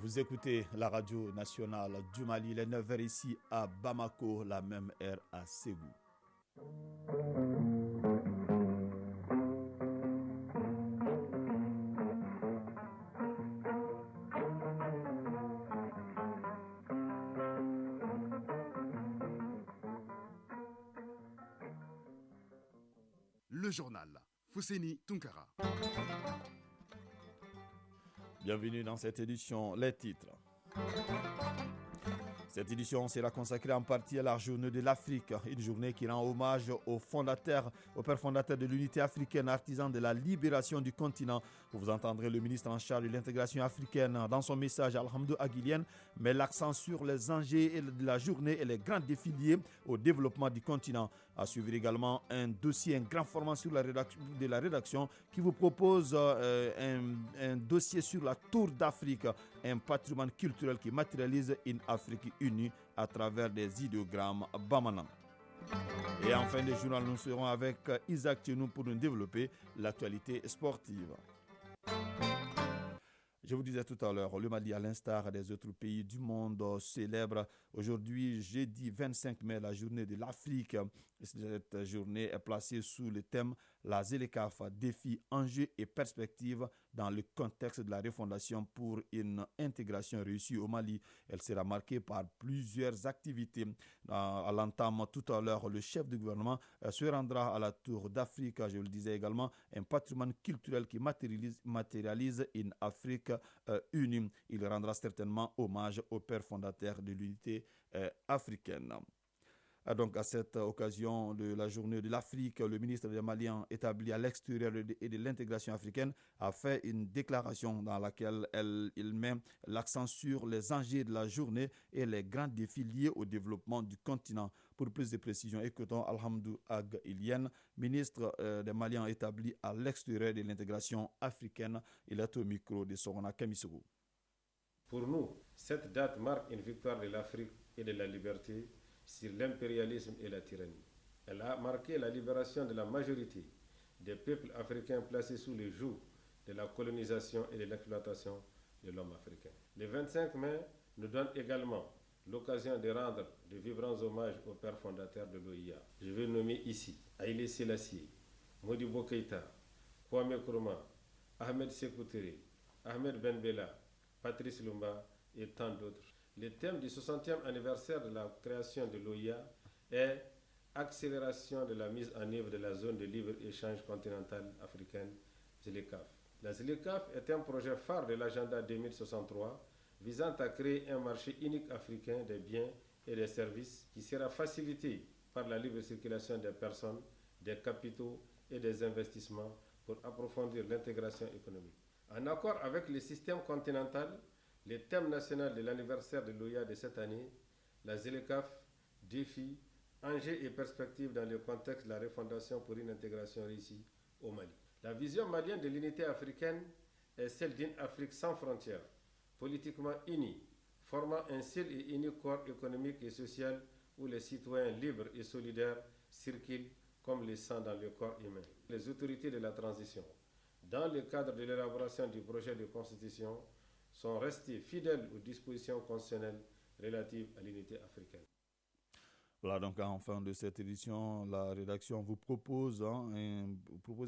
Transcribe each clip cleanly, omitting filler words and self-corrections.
Vous écoutez la radio nationale du Mali, les 9h ici à Bamako, la même heure à Ségou. Le journal Fousseni Tunkara. Bienvenue dans cette édition, les titres. Cette édition sera consacrée en partie à la journée de l'Afrique, une journée qui rend hommage au père fondateur de l'unité africaine, artisan de la libération du continent. Vous entendrez le ministre en charge de l'intégration africaine dans son message Alhamdou Aguilien, met l'accent sur les enjeux de la journée et les grands défis liés au développement du continent. À suivre également un dossier, un grand format sur de la rédaction qui vous propose un dossier sur la Tour d'Afrique, un patrimoine culturel qui matérialise une Afrique unis à travers des idéogrammes Bamanan. Et en fin de journal, nous serons avec Isaac Tchenou pour nous développer l'actualité sportive. Je vous disais tout à l'heure, le Mali, à l'instar des autres pays du monde, célèbre aujourd'hui, jeudi 25 mai, la journée de l'Afrique. Cette journée est placée sous le thème « La ZLECAf, défis, enjeux et perspectives dans le contexte de la refondation pour une intégration réussie au Mali ». Elle sera marquée par plusieurs activités. À l'entame tout à l'heure, le chef du gouvernement se rendra à la Tour d'Afrique. Je le disais également, un patrimoine culturel qui matérialise une Afrique unie. Il rendra certainement hommage au père fondateur de l'unité africaine. Donc, à cette occasion de la journée de l'Afrique, le ministre des Maliens établi à l'extérieur et de l'intégration africaine a fait une déclaration dans laquelle il met l'accent sur les enjeux de la journée et les grands défis liés au développement du continent. Pour plus de précisions, écoutons Alhamdou Ag Ilien, ministre des Maliens établi à l'extérieur de l'intégration africaine. Il est au micro de Sorona Kamissougou. Pour nous, cette date marque une victoire de l'Afrique et de la liberté sur l'impérialisme et la tyrannie. Elle a marqué la libération de la majorité des peuples africains placés sous le joug de la colonisation et de l'exploitation de l'homme africain. Le 25 mai nous donne également l'occasion de rendre de vibrants hommages au père fondateur de l'OIA. Je vais nommer ici Haïlé Sélassié, Modibo Keïta, Kwame Nkrumah, Ahmed Sékou Touré, Ahmed Ben Bella, Patrice Lumumba et tant d'autres. Le thème du 60e anniversaire de la création de l'OIA est accélération de la mise en œuvre de la zone de libre-échange continentale africaine, ZLECAf. La ZLECAf est un projet phare de l'agenda 2063 visant à créer un marché unique africain des biens et des services qui sera facilité par la libre circulation des personnes, des capitaux et des investissements pour approfondir l'intégration économique. En accord avec le système continental, le thème national de l'anniversaire de l'OIA de cette année, la ZLECAf, défis, enjeux et perspectives dans le contexte de la refondation pour une intégration réussie au Mali. La vision malienne de l'unité africaine est celle d'une Afrique sans frontières, politiquement unie, formant un seul et unique corps économique et social où les citoyens libres et solidaires circulent comme le sang dans le corps humain. Les autorités de la transition, dans le cadre de l'élaboration du projet de constitution, sont restés fidèles aux dispositions constitutionnelles relatives à l'unité africaine. Voilà, donc en fin de cette édition, la rédaction vous propose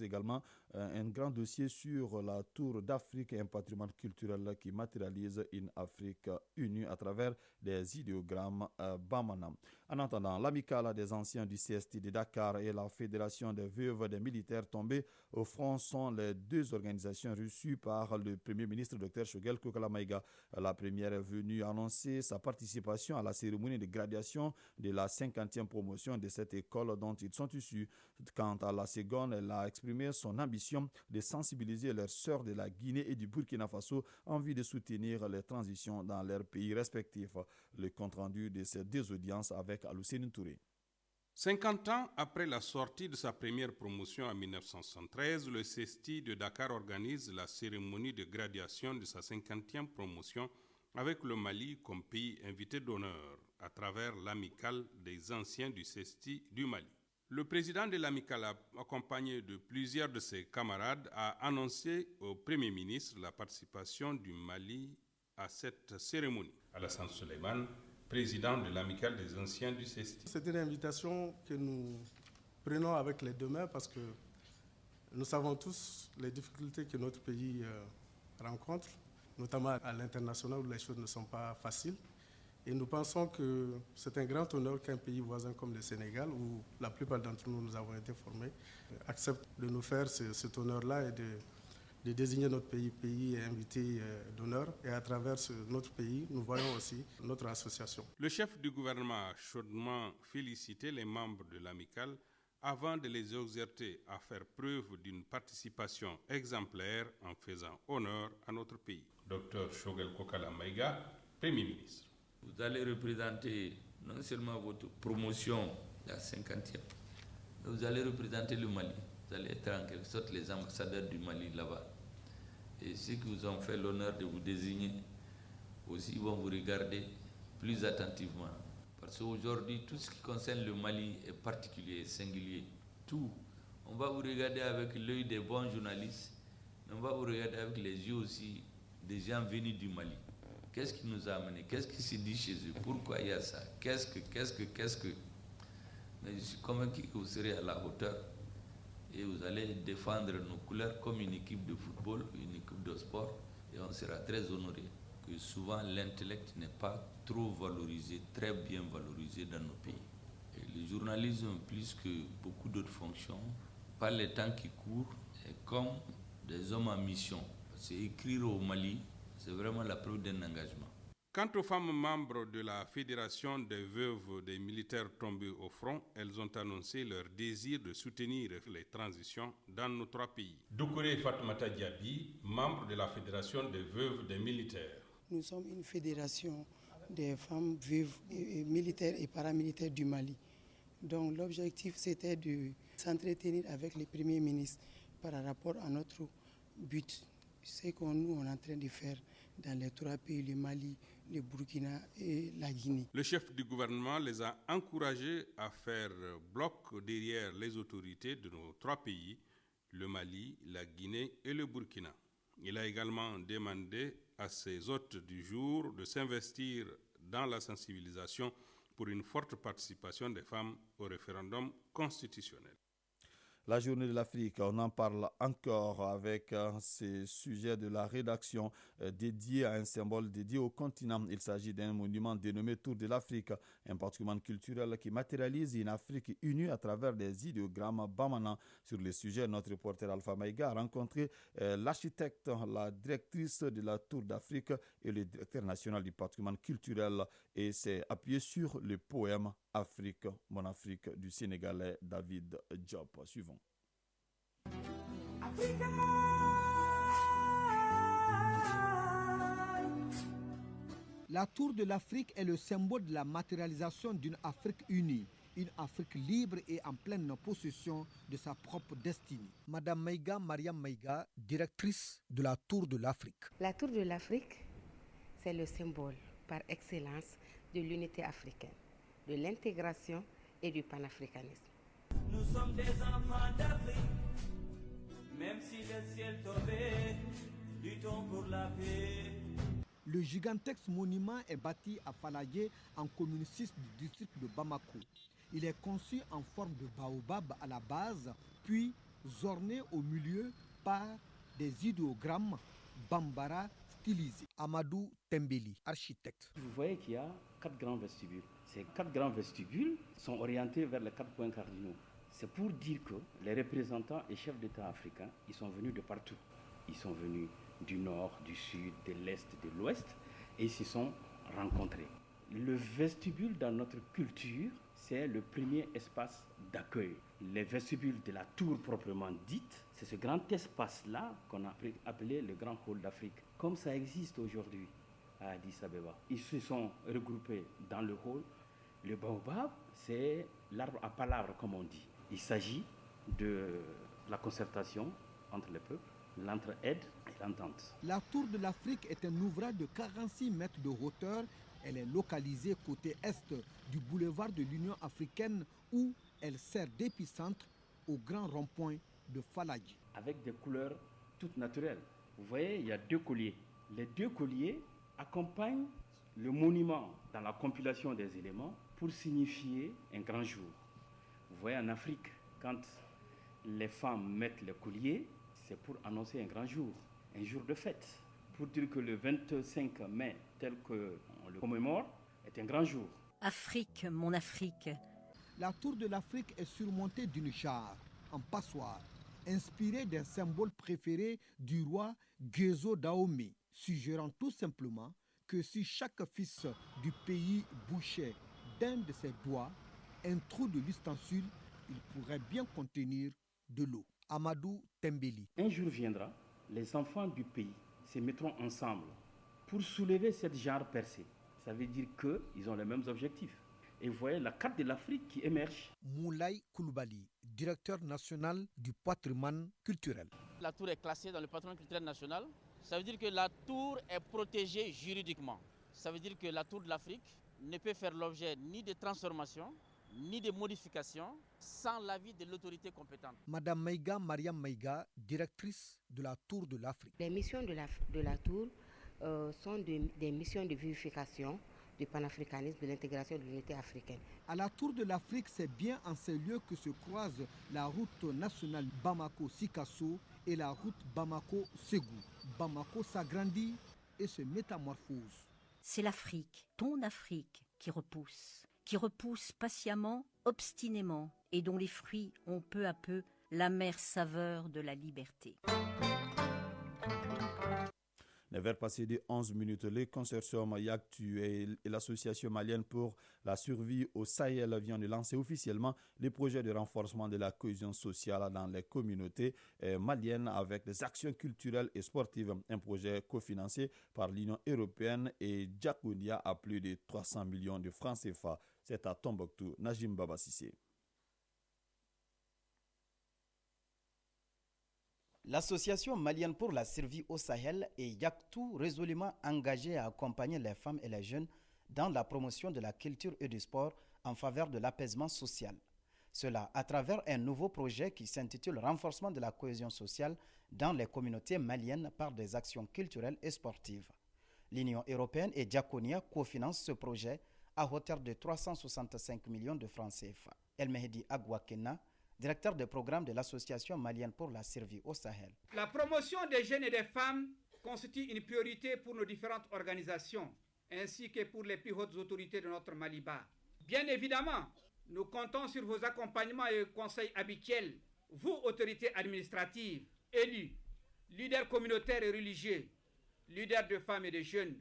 également un grand dossier sur la Tour d'Afrique et un patrimoine culturel qui matérialise une Afrique unie à travers des idéogrammes Bamana. En attendant, l'amicale des anciens du CST de Dakar et la Fédération des veuves des militaires tombés au front sont les deux organisations reçues par le Premier ministre Dr Choguel Kokalamaïga. La première est venue annoncer sa participation à la cérémonie de graduation de la 50e promotion de cette école dont ils sont issus. Quant à la seconde, elle a exprimé son ambition de sensibiliser leurs sœurs de la Guinée et du Burkina Faso en vue de soutenir les transitions dans leurs pays respectifs. Le compte-rendu de ces deux audiences avec Aloussene Touré. 50 ans après la sortie de sa première promotion en 1973, le CESTI de Dakar organise la cérémonie de graduation de sa 50e promotion avec le Mali comme pays invité d'honneur à travers l'amicale des anciens du CESTI du Mali. Le président de l'amicale, accompagné de plusieurs de ses camarades, a annoncé au Premier ministre la participation du Mali à cette cérémonie. Alassane Suleiman, président de l'Amicale des anciens du CESTI. C'est une invitation que nous prenons avec les deux mains parce que nous savons tous les difficultés que notre pays rencontre, notamment à l'international où les choses ne sont pas faciles. Et nous pensons que c'est un grand honneur qu'un pays voisin comme le Sénégal, où la plupart d'entre nous avons été formés, accepte de nous faire cet honneur-là et de désigner notre pays et invité d'honneur. Et à travers notre pays, nous voyons aussi notre association. Le chef du gouvernement a chaudement félicité les membres de l'amicale avant de les exhorter à faire preuve d'une participation exemplaire en faisant honneur à notre pays. Dr Shogel Kokala Maïga, Premier ministre. Vous allez représenter non seulement votre promotion, la 50e, mais vous allez représenter le Mali. Vous allez être en quelque sorte les ambassadeurs du Mali là-bas. Et ceux qui vous ont fait l'honneur de vous désigner aussi vont vous regarder plus attentivement. Parce qu'aujourd'hui, tout ce qui concerne le Mali est particulier, singulier. Tout. On va vous regarder avec l'œil des bons journalistes, mais on va vous regarder avec les yeux aussi des gens venus du Mali. Qu'est-ce qui nous a amenés? Qu'est-ce qui se dit chez eux? Pourquoi il y a ça? Qu'est-ce que... Mais je suis convaincu que vous serez à la hauteur et vous allez défendre nos couleurs comme une équipe de football, une équipe de sport, et on sera très honoré que souvent l'intellect n'est pas trop valorisé, très bien valorisé dans nos pays. Et le journalisme, plus que beaucoup d'autres fonctions, par les temps qui courent, est comme des hommes en mission. C'est écrire au Mali, c'est vraiment la preuve d'un engagement. Quant aux femmes membres de la Fédération des veuves des militaires tombés au front, elles ont annoncé leur désir de soutenir les transitions dans nos trois pays. Doukouré Fatoumata Diaby, membre de la Fédération des veuves des militaires. Nous sommes une fédération des femmes veuves et militaires et paramilitaires du Mali. Donc l'objectif c'était de s'entretenir avec les premiers ministres par rapport à notre but. C'est que nous on est en train de faire dans les trois pays, le Mali, le Burkina et la Guinée. Le chef du gouvernement les a encouragés à faire bloc derrière les autorités de nos trois pays, le Mali, la Guinée et le Burkina. Il a également demandé à ses hôtes du jour de s'investir dans la sensibilisation pour une forte participation des femmes au référendum constitutionnel. La journée de l'Afrique, on en parle encore avec ce sujet de la rédaction dédiée à un symbole dédié au continent. Il s'agit d'un monument dénommé Tour de l'Afrique, un patrimoine culturel qui matérialise une Afrique unie à travers des idéogrammes Bamana. Sur le sujet, notre reporter Alpha Maïga a rencontré l'architecte, la directrice de la Tour d'Afrique et le directeur national du patrimoine culturel et s'est appuyé sur le poème Afrique, mon Afrique du Sénégalais David Diop. Suivons. Africa. La Tour de l'Afrique est le symbole de la matérialisation d'une Afrique unie, une Afrique libre et en pleine possession de sa propre destinée. Madame Maïga, Mariam Maïga, directrice de la Tour de l'Afrique. La Tour de l'Afrique, c'est le symbole par excellence de l'unité africaine, de l'intégration et du panafricanisme. Nous sommes des enfants d'Afrique, même si le ciel tombait, luttons pour la paix. Le gigantesque monument est bâti à Falayé, en commune 6 du district de Bamako. Il est conçu en forme de baobab à la base, puis orné au milieu par des idéogrammes bambara stylisés. Amadou Tembeli, architecte. Vous voyez qu'il y a 4 grands vestibules. Ces 4 grands vestibules sont orientés vers les 4 points cardinaux. C'est pour dire que les représentants et chefs d'État africains, ils sont venus de partout. Ils sont venus du nord, du sud, de l'est, de l'ouest, et ils se sont rencontrés. Le vestibule dans notre culture, c'est le premier espace d'accueil. Les vestibules de la tour proprement dite, c'est ce grand espace-là qu'on a appelé le Grand Hall d'Afrique. Comme ça existe aujourd'hui à Addis Abeba. Ils se sont regroupés dans le hall. Le baobab, c'est l'arbre à palabres, comme on dit. Il s'agit de la concertation entre les peuples, l'entraide et l'entente. La Tour de l'Afrique est un ouvrage de 46 mètres de hauteur. Elle est localisée côté est du boulevard de l'Union africaine où elle sert d'épicentre au grand rond-point de Faladji. Avec des couleurs toutes naturelles. Vous voyez, il y a 2 colliers. Les 2 colliers accompagne le monument dans la compilation des éléments pour signifier un grand jour. Vous voyez, en Afrique, quand les femmes mettent les colliers, c'est pour annoncer un grand jour de fête, pour dire que le 25 mai, tel qu'on le commémore, est un grand jour. Afrique, mon Afrique. La tour de l'Afrique est surmontée d'une jarre en passoire, inspirée des symboles préférés du roi Guézo Dahomey, suggérant tout simplement que si chaque fils du pays bouchait d'un de ses doigts un trou de l'ustensile, il pourrait bien contenir de l'eau. Amadou Tembeli. Un jour viendra, les enfants du pays se mettront ensemble pour soulever cette jarre percée. Ça veut dire qu'ils ont les mêmes objectifs. Et vous voyez la carte de l'Afrique qui émerge. Moulay Koulibaly, directeur national du patrimoine culturel. La tour est classée dans le patrimoine culturel national. Ça veut dire que la tour est protégée juridiquement. Ça veut dire que la tour de l'Afrique ne peut faire l'objet ni de transformation, ni de modification, sans l'avis de l'autorité compétente. Madame Maïga, Mariam Maïga, directrice de la tour de l'Afrique. Les missions de la tour sont des missions de vivification, du panafricanisme, de l'intégration de l'unité africaine. À la tour de l'Afrique, c'est bien en ces lieux que se croisent la route nationale Bamako-Sikasso et la route Bamako-Ségou. Bamako s'agrandit et se métamorphose. C'est l'Afrique, ton Afrique, qui repousse patiemment, obstinément, et dont les fruits ont peu à peu l'amère saveur de la liberté. Vers passé de 11 minutes, le consortium Yaktu et l'association malienne pour la survie au Sahel viennent de lancer officiellement le projet de renforcement de la cohésion sociale dans les communautés maliennes avec des actions culturelles et sportives. Un projet cofinancé par l'Union européenne et Diakonia à plus de 300 millions de francs CFA. C'est à Tombouctou, Najim Baba Sissé. L'association malienne pour la survie au Sahel est Yaktu résolument engagée à accompagner les femmes et les jeunes dans la promotion de la culture et du sport en faveur de l'apaisement social. Cela à travers un nouveau projet qui s'intitule « Renforcement de la cohésion sociale dans les communautés maliennes par des actions culturelles et sportives ». L'Union européenne et Diakonia cofinancent ce projet à hauteur de 365 millions de francs CFA. El Mehdi Agwakena, directeur de programme de l'Association malienne pour la survie au Sahel. La promotion des jeunes et des femmes constitue une priorité pour nos différentes organisations, ainsi que pour les plus hautes autorités de notre Maliba. Bien évidemment, nous comptons sur vos accompagnements et conseils habituels, vous, autorités administratives, élus, leaders communautaires et religieux, leaders de femmes et de jeunes,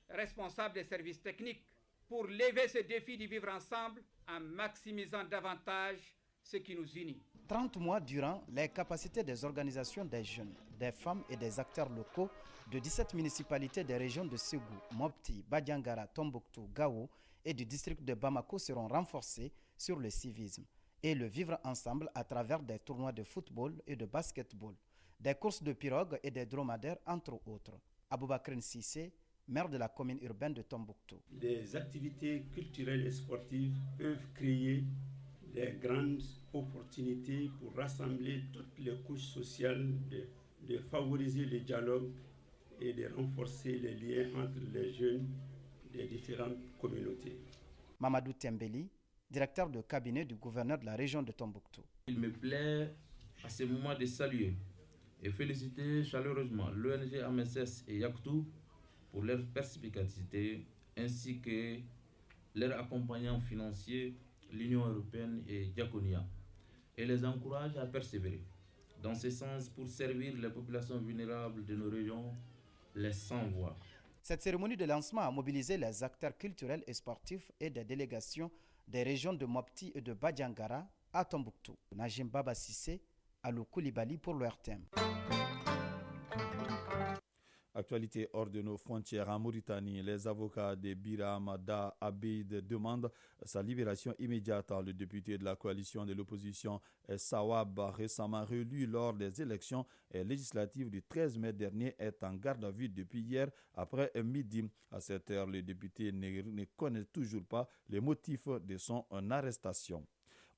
responsables des services techniques, pour lever ce défi de vivre ensemble en maximisant davantage ce qui nous unit. 30 mois durant, les capacités des organisations des jeunes, des femmes et des acteurs locaux de 17 municipalités des régions de Ségou, Mopti, Badiangara, Tombouctou, Gao et du district de Bamako seront renforcées sur le civisme et le vivre ensemble à travers des tournois de football et de basketball, des courses de pirogues et des dromadaires entre autres. Aboubakr Sissé, maire de la commune urbaine de Tombouctou. Les activités culturelles et sportives peuvent créer des grandes opportunités pour rassembler toutes les couches sociales, de favoriser le dialogue et de renforcer les liens entre les jeunes des différentes communautés. Mamadou Tembeli, directeur de cabinet du gouverneur de la région de Tombouctou. Il me plaît à ce moment de saluer et féliciter chaleureusement l'ONG AMSS et Yaktu pour leur perspicacité ainsi que leur accompagnant financier, l'Union européenne et Diakonia, et les encourage à persévérer dans ce sens pour servir les populations vulnérables de nos régions, les sans-voix. Cette cérémonie de lancement a mobilisé les acteurs culturels et sportifs et des délégations des régions de Mopti et de Badiangara à Tombouctou. Najim Baba Sissé, Alou Koulibaly pour leur thème. Actualité hors de nos frontières en Mauritanie, les avocats de Biram Da Abid demandent sa libération immédiate. Le député de la coalition de l'opposition Sawab, récemment réélu lors des élections législatives du 13 mai dernier, est en garde à vue depuis hier après midi. À cette heure, le député ne connaît toujours pas les motifs de son arrestation.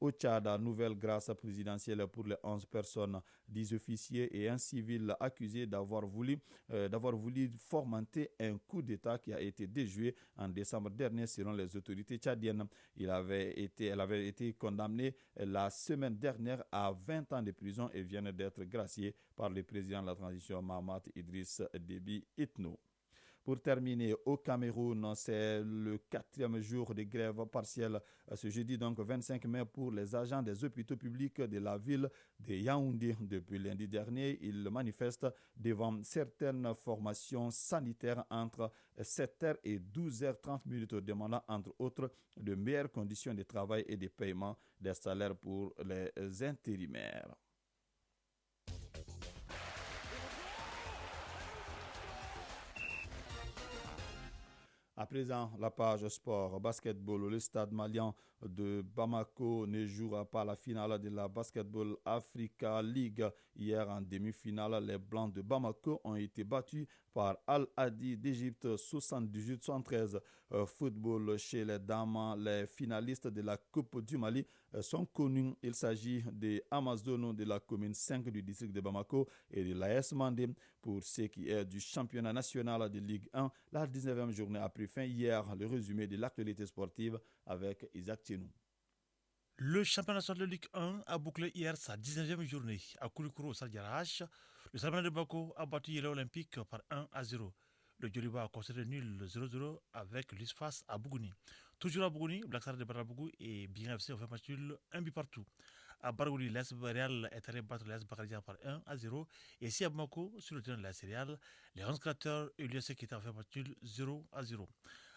Au Tchad, nouvelle grâce présidentielle pour les 11 personnes, 10 officiers et un civil accusés d'avoir voulu fomenter un coup d'État qui a été déjoué en décembre dernier selon les autorités tchadiennes. Elle avait été condamnée la semaine dernière à 20 ans de prison et vient d'être graciée par le président de la transition Mahamat Idriss Déby Itno. Pour terminer, au Cameroun, c'est le 4e jour de grève partielle ce jeudi, donc 25 mai, pour les agents des hôpitaux publics de la ville de Yaoundé. Depuis lundi dernier, ils manifestent devant certaines formations sanitaires entre 7h et 12h30, demandant entre autres de meilleures conditions de travail et de paiement des salaires pour les intérimaires. À présent, la page sport. Basketball, le stade malien de Bamako ne jouera pas la finale de la Basketball Africa League. Hier, en demi-finale, les Blancs de Bamako ont été battus par Al-Hadi d'Égypte 78-73. Football chez les dames, les finalistes de la Coupe du Mali sont connus. Il s'agit des Amazones de la commune 5 du district de Bamako et de l'AS Mandé. Pour ce qui est du championnat national de Ligue 1, la 19e journée a pris fin hier. Le résumé de l'actualité sportive avec Isaac Tchenou. Le championnat national de Ligue 1 a bouclé hier sa 19e journée. À Koulikoro au Sardiarach, le Salman de Bako a battu Yéla Olympique par 1-0. Le Djoliba a constaté nul 0-0 avec l'Isfas à Bougouni. Toujours à Bougouni, Black Star de Barabougou et Bien FC ont fait match nul, un but partout. À Bargouni, l'AS Real est allé battre l'AS Bakaria par 1-0. Et ici à Bamako, sur le terrain de l'AS Real, les 11 créateurs et l'USC qui ont fait match nul 0-0.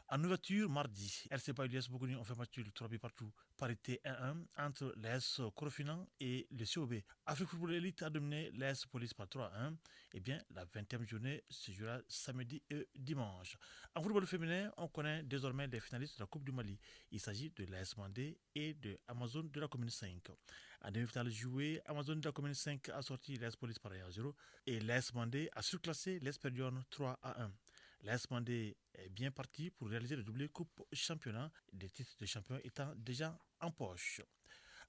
En ouverture, mardi, RCPA et l'US Bougouni ont fait match nul 3 buts partout. Parité 1-1 entre l'AS Korofinan et le COB. Afrique Football Elite a dominé l'AS Police par 3-1. Eh bien, la 20e journée se jouera samedi et dimanche. En football féminin, on connaît désormais les finalistes de la Coupe du Mali. Il s'agit de l'AS Mandé et de Amazon de la commune 5. En demi-finale jouée, Amazon de la commune 5 a sorti l'AS Police par 1-0 et l'AS Mandé a surclassé l'Esperdion 3-1. L'AS Mandé est bien parti pour réaliser le doublé Coupe Championnat, des titres de champion étant déjà en poche.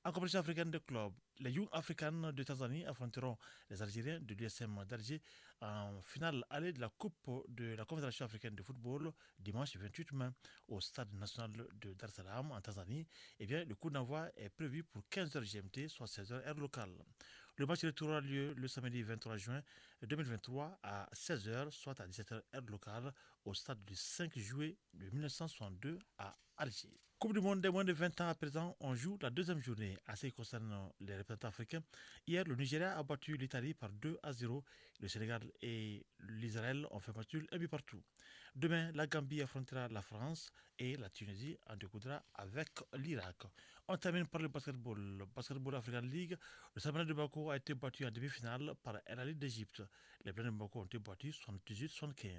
En compétition africaine de club, les Young Africans de Tanzanie affronteront les Algériens de l'USM d'Alger en finale allée de la Coupe de la Confédération africaine de football dimanche 28 mai au stade national de Dar es Salaam en Tanzanie. Eh bien, le coup d'envoi est prévu pour 15h GMT, soit 16h heure locale. Le match retour aura lieu le samedi 23 juin 2023 à 16h, soit à 17h heure locale, au stade du 5 juillet de 1962 à Alger. Coupe du monde des moins de 20 ans à présent, on joue la deuxième journée. En ce qui concerne les représentants africains, hier le Nigeria a battu l'Italie par 2-0. Le Sénégal et l'Israël ont fait match nul un but partout. Demain, la Gambie affrontera la France et la Tunisie en découdra avec l'Irak. On termine par le basketball. Basketball African League, le Salman de Bamako a été battu en demi-finale par El Ahly d'Égypte. Les Blancs de Bamako ont été battus 78-75.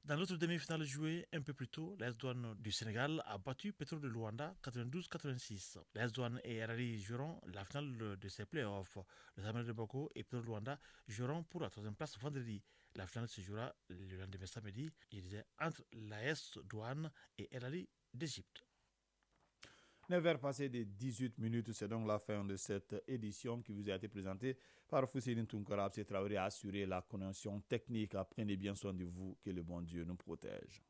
Dans l'autre demi-finale jouée un peu plus tôt, l'AS Douane du Sénégal a battu Petro de Luanda 92-86. L'AS Douane et El Ahly joueront la finale de ces playoffs. Le Salman de Bamako et Petro de Luanda joueront pour la 3e place vendredi. La finale se jouera le lendemain samedi, entre l'AS Douane et El Ahly d'Égypte. 9h passées de 18 minutes, c'est donc la fin de cette édition qui vous a été présentée par Fousseline Tounkara. Abse Traoré a assuré la connexion technique. Prenez bien soin de vous, que le bon Dieu nous protège.